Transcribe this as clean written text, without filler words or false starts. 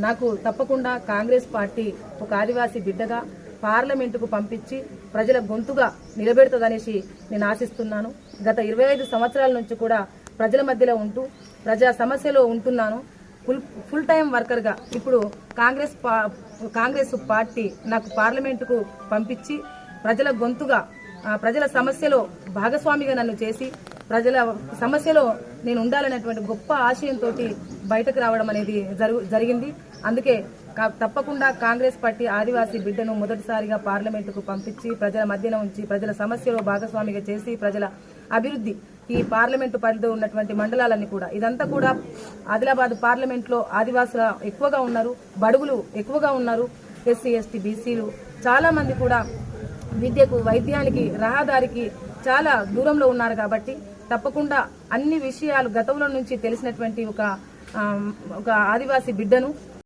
నాకు తప్పకుండా కాంగ్రెస్ పార్టీ ఒక ఆదివాసీ బిడ్డగా పార్లమెంటుకు పంపించి ప్రజల గొంతుగా నిలబెడుతుందనేసి నేను ఆశిస్తున్నాను. గత 25 సంవత్సరాల నుంచి కూడా ప్రజల మధ్యలో ఉంటూ ప్రజా సమస్యలో ఉంటున్నాను. ఫుల్ టైం వర్కర్గా ఇప్పుడు కాంగ్రెస్ పార్టీ నాకు పార్లమెంటుకు పంపించి ప్రజల గొంతుగా ప్రజల సమస్యలో భాగస్వామిగా నన్ను చేసి ప్రజల సమస్యలో నేను ఉండాలనేటువంటి గొప్ప ఆశయంతో బయటకు రావడం అనేది జరిగింది. అందుకే తప్పకుండా కాంగ్రెస్ పార్టీ ఆదివాసీ బిడ్డను మొదటిసారిగా పార్లమెంటుకు పంపించి ప్రజల మధ్యన ఉంచి ప్రజల సమస్యలో భాగస్వామిగా చేసి ప్రజల అభివృద్ధి ఈ పార్లమెంటు పరిధిలో ఉన్నటువంటి మండలాలన్నీ కూడా ఇదంతా కూడా ఆదిలాబాద్ పార్లమెంట్లో ఆదివాసులు ఎక్కువగా ఉన్నారు, బడుగులు ఎక్కువగా ఉన్నారు, ఎస్సీ ఎస్టీ బీసీలు చాలా మంది కూడా విద్యకు వైద్యానికి రహదారికి చాలా దూరంలో ఉన్నారు. కాబట్టి తప్పకుండా అన్ని విషయాలు గతంలో నుంచి తెలిసినటువంటి ఒక ఆదివాసీ బిడ్డను